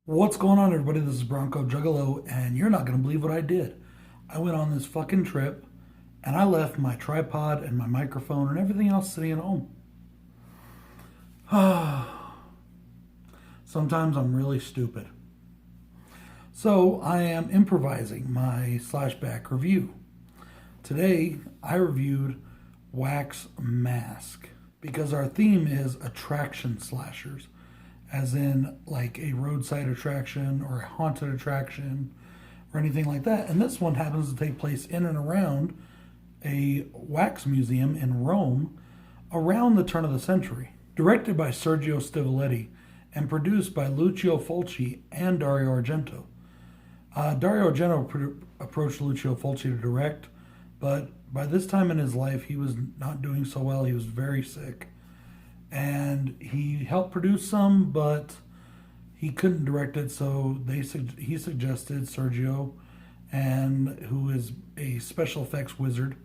What's going on, everybody? This is Bronco Juggalo, and you're not going to believe what I did. I went on this fucking trip, and I left my tripod and my microphone and everything else sitting at home. Sometimes I'm really stupid. So I am improvising my Slashback review. Today, I reviewed Wax Mask because our theme is attraction slashers, as in like a roadside attraction or a haunted attraction or anything like that. And this one happens to take place in and around a wax museum in Rome around the turn of the century. Directed by Sergio Stivoletti and produced by Lucio Fulci and Dario Argento. Dario Argento approached Lucio Fulci to direct, but by this time in his life, he was not doing so well. He was very sick. And he helped produce some, but he couldn't direct it, so he suggested Sergio, and who is a special effects wizard,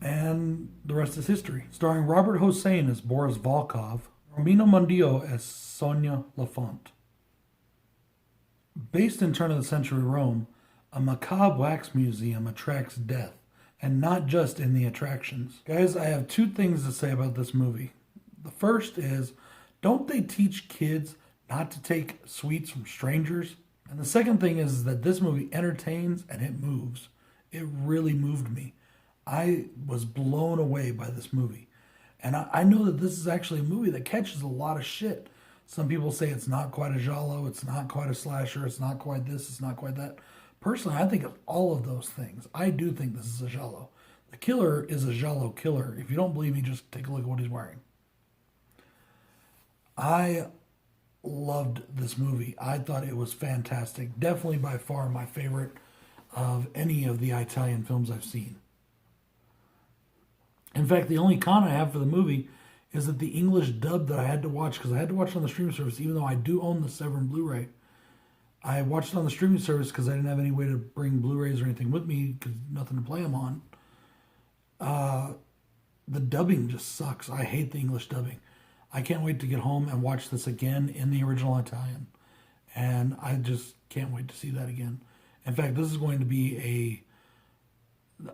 and the rest is history. Starring Robert Hossein as Boris Volkov, Romina Mondillo as Sonia Lafont. Based in turn-of-the-century Rome, a macabre wax museum attracts death, and not just in the attractions. Guys, I have two things to say about this movie. The first is, don't they teach kids not to take sweets from strangers? And the second thing is that this movie entertains and it moves. It really moved me. I was blown away by this movie. And I know that this is actually a movie that catches a lot of shit. Some people say it's not quite a giallo, it's not quite a slasher, it's not quite this, it's not quite that. Personally, I think of all of those things. I do think this is a giallo. The killer is a giallo killer. If you don't believe me, just take a look at what he's wearing. I loved this movie. I thought it was fantastic. Definitely by far my favorite of any of the Italian films I've seen. In fact, the only con I have for the movie is that the English dub that I had to watch, because I had to watch it on the streaming service, even though I do own the Severin Blu-ray. I watched it on the streaming service because I didn't have any way to bring Blu-rays or anything with me, because nothing to play them on. The dubbing just sucks. I hate the English dubbing. I can't wait to get home and watch this again in the original Italian. And I just can't wait to see that again. In fact, this is going to be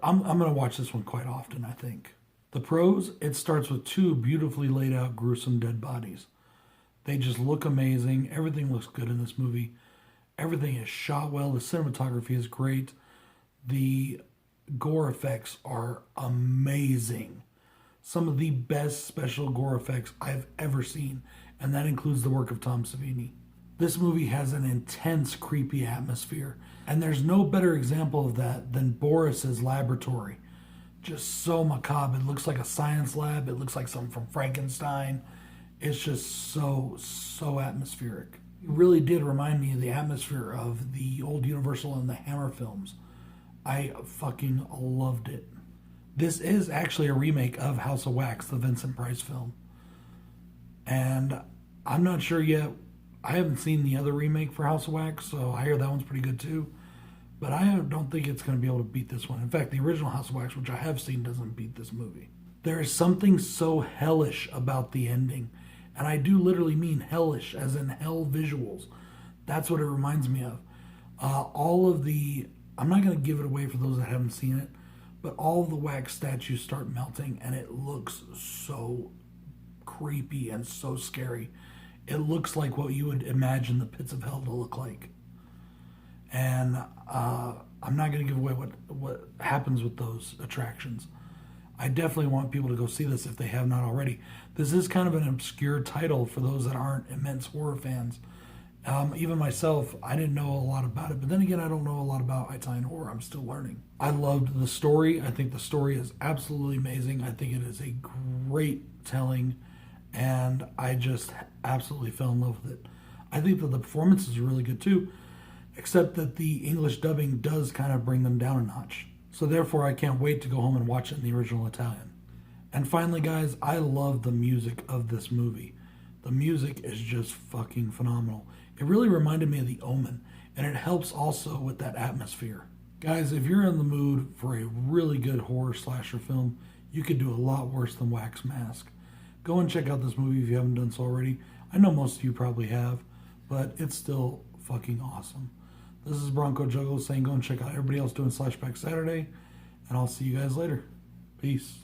I'm going to watch this one quite often, I think. The pros, it starts with two beautifully laid out gruesome dead bodies. They just look amazing. Everything looks good in this movie. Everything is shot well. The cinematography is great. The gore effects are amazing. Some of the best special gore effects I've ever seen, and that includes the work of Tom Savini. This movie has an intense, creepy atmosphere, and there's no better example of that than Boris's laboratory. Just so macabre. It looks like a science lab. It looks like something from Frankenstein. It's just so atmospheric. It really did remind me of the atmosphere of the old Universal and the Hammer films. I fucking loved it. This is actually a remake of House of Wax, the Vincent Price film. And I'm not sure yet. I haven't seen the other remake for House of Wax, so I hear that one's pretty good too. But I don't think it's going to be able to beat this one. In fact, the original House of Wax, which I have seen, doesn't beat this movie. There is something so hellish about the ending. And I do literally mean hellish, as in hell visuals. That's what it reminds me of. I'm not going to give it away for those that haven't seen it, but all of the wax statues start melting, and it looks so creepy and so scary. It looks like what you would imagine the pits of hell to look like. And I'm not going to give away what happens with those attractions. I definitely want people to go see this if they have not already. This is kind of an obscure title for those that aren't immense horror fans. Even myself, I didn't know a lot about it. But then again, I don't know a lot about Italian horror. I'm still learning. I loved the story. I think the story is absolutely amazing. I think it is a great telling. And I just absolutely fell in love with it. I think that the performances are really good too. Except that the English dubbing does kind of bring them down a notch. So therefore, I can't wait to go home and watch it in the original Italian. And finally, guys, I love the music of this movie. The music is just fucking phenomenal. It really reminded me of The Omen, and it helps also with that atmosphere. Guys, if you're in the mood for a really good horror slasher film, you could do a lot worse than Wax Mask. Go and check out this movie if you haven't done so already. I know most of you probably have, but it's still fucking awesome. This is Bronco Juggalo saying go and check out everybody else doing Slashback Saturday, and I'll see you guys later. Peace.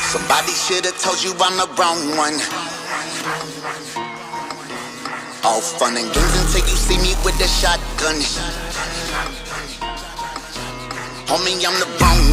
Somebody should have told you I'm the wrong one. All fun and games until you see me with the shotgun. Homie, I'm the wrong one.